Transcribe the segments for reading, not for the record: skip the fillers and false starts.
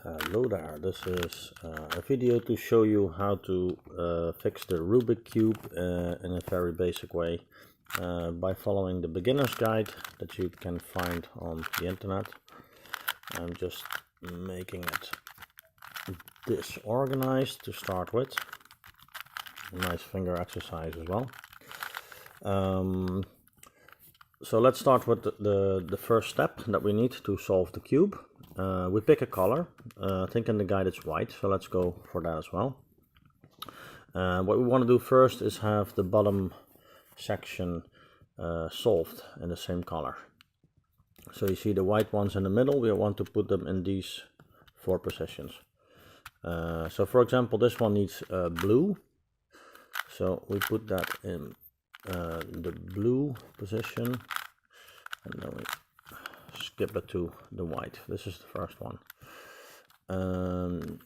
Hello there, this is a video to show you how to fix the Rubik cube in a very basic way by following the beginner's guide that you can find on the internet. I'm just making it disorganized to start with. Nice finger exercise as well. So let's start with the first step that we need to solve the cube. We pick a color. I think in the guide it's white, so let's go for that as well. What we want to do first is have the bottom section solved in the same color. So you see the white ones in the middle, we want to put them in these 4 positions. So for example, this one needs blue. So we put that in the blue position, and then we skip it to the white. This is the first one.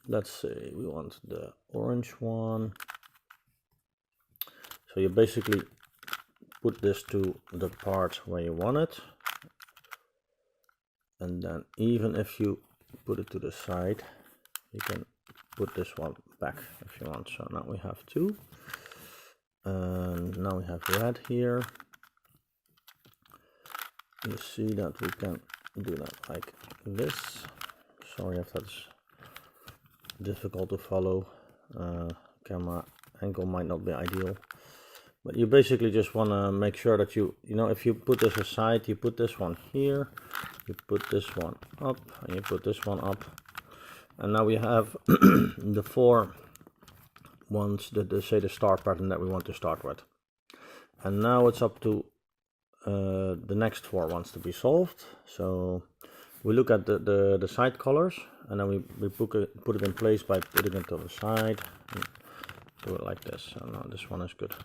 Let's say we want the orange one. So you basically put this to the part where you want it, and then even if you put it to the side, you can put this one back if you want. So now we have 2. And now we have red here. You see that we can do that like this. Sorry if that's difficult to follow. Camera angle might not be ideal, but you basically just want to make sure that you know, if you put this aside, you put this one here, you put this one up, and you put this one up, and now we have the 4 ones that say the star pattern that we want to start with. And now it's up to the next 4 ones to be solved. So we look at the side colors, and then we put it in place by putting it to the side. Do it like this. So now this one is good.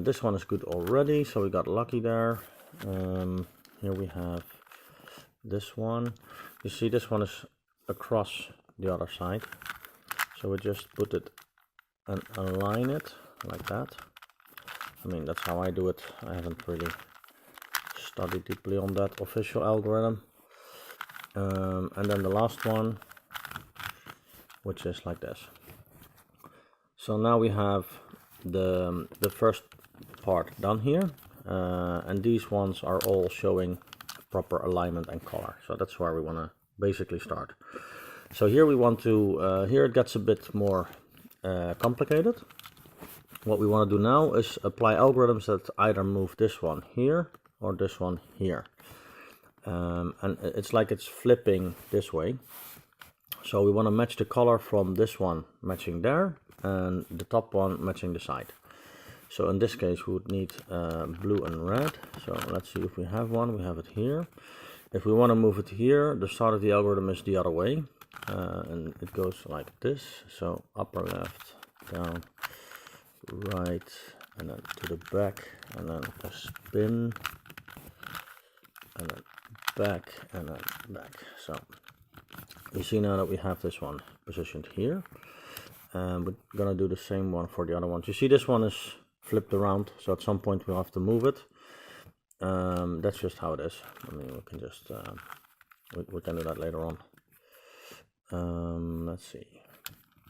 This one is good already, so we got lucky there. Here we have this one. You see this one is across the other side. So we just put it and align it like that. I mean, that's how I do it. I haven't really studied deeply on that official algorithm. And then the last one, which is like this. So now we have the first part done here, and these ones are all showing proper alignment and color. So that's where we want to basically start. So here we want to, here it gets a bit more complicated. What we want to do now is apply algorithms that either move this one here or this one here. And it's like it's flipping this way. So we want to match the color from this one matching there, and the top one matching the side. So in this case we would need blue and red. So let's see if we have one. We have it here. If we want to move it here, the start of the algorithm is the other way. And it goes like this, so upper left, down, right, and then to the back, and then a spin, and then back, and then back. So you see now that we have this one positioned here, and we're gonna do the same one for the other ones. You see this one is flipped around, so at some point we'll have to move it. That's just how it is. I mean, we can just we can do that later on. Let's see.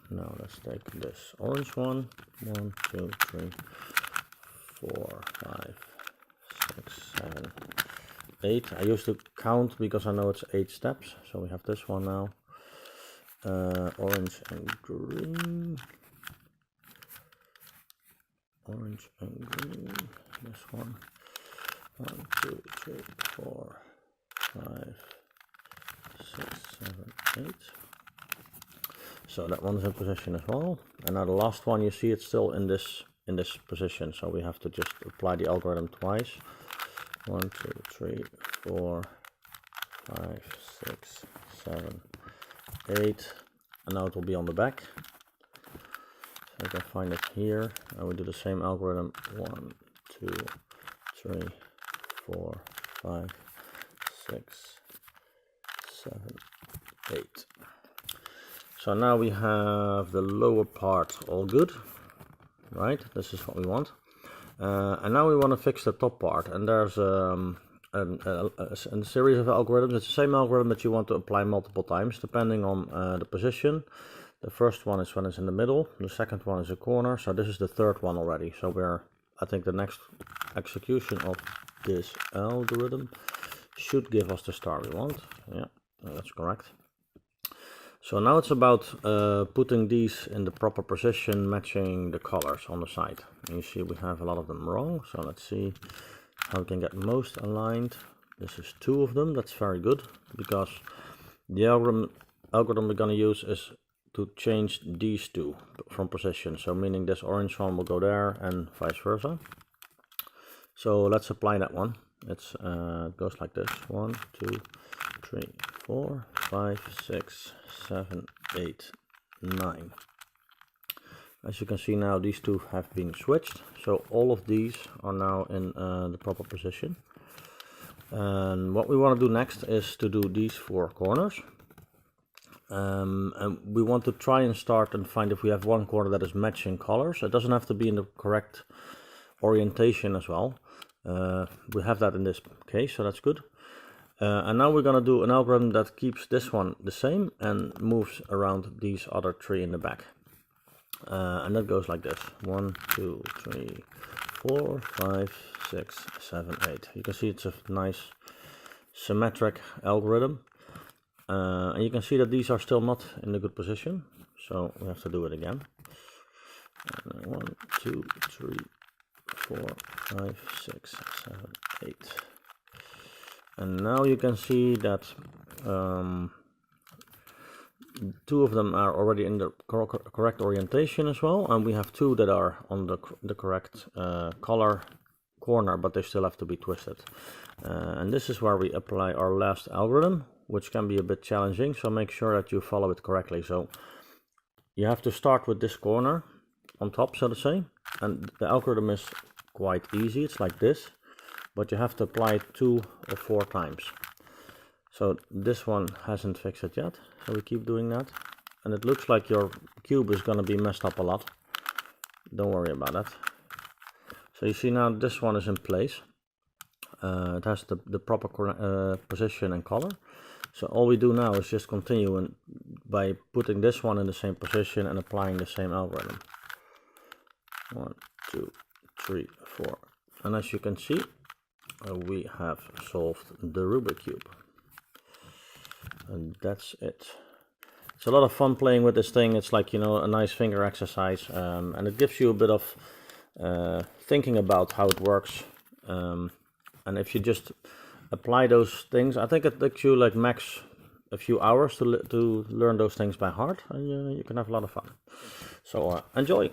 Now let's take this orange one. 1, 2, 3, 4, 5, 6, 7, 8. I used to count because I know it's 8 steps. So we have this one now. Orange and green. Orange and green. This one. 1, 2, 3, 4, 5, 6, 7, 8. So that one's in position as well. And now the last one, you see it's still in this position. So we have to just apply the algorithm twice. 1, 2, 3, 4, 5, 6, 7, 8. And now it will be on the back. So I can find it here. And we do the same algorithm. 1, 2, 3, 4, 5, 6, 7, 8. So now we have the lower part all good, right? This is what we want. And now we want to fix the top part, and there's a series of algorithms. It's the same algorithm that you want to apply multiple times depending on the position. The first one is when it's in the middle, the second one is a corner, so this is the third one already. So I think the next execution of this algorithm should give us the star we want. Yeah, that's correct. So now it's about putting these in the proper position, matching the colors on the side. And you see we have a lot of them wrong, so let's see how we can get most aligned. This is 2 of them, that's very good, because the algorithm we're going to use is to change these 2 from position. So meaning this orange one will go there and vice versa. So let's apply that one. It goes like this: 1, 2, 3, 4, 5, 6, 7, 8, 9. As you can see now, these 2 have been switched, so all of these are now in the proper position. And what we want to do next is to do these 4 corners. And we want to try and start and find if we have one corner that is matching colors. It doesn't have to be in the correct orientation as well. We have that in this case, so that's good. And now we're going to do an algorithm that keeps this one the same and moves around these other 3 in the back. And that goes like this: 1, 2, 3, 4, 5, 6, 7, 8. You can see it's a nice symmetric algorithm. And you can see that these are still not in a good position, so we have to do it again. 1, 2, 3, 4, 5, 6, 7, 8. And now you can see that 2 of them are already in the correct orientation as well, and we have 2 that are on the correct color corner, but they still have to be twisted. And this is where we apply our last algorithm, which can be a bit challenging, so make sure that you follow it correctly. So you have to start with this corner on top, so to say, and the algorithm is quite easy. It's like this, but you have to apply it 2 or 4 times. So this one hasn't fixed it yet, so we keep doing that. And it looks like your cube is going to be messed up a lot. Don't worry about that. So you see now this one is in place. It has the proper position and color. So all we do now is just continue by putting this one in the same position and applying the same algorithm. 1, 2, 3, 4. And as you can see, we have solved the Rubik Cube. And that's it. It's a lot of fun playing with this thing. It's like, you know, a nice finger exercise, and it gives you a bit of thinking about how it works. And if you just apply those things, I think it takes you like max a few hours to learn those things by heart, and you can have a lot of fun. So enjoy.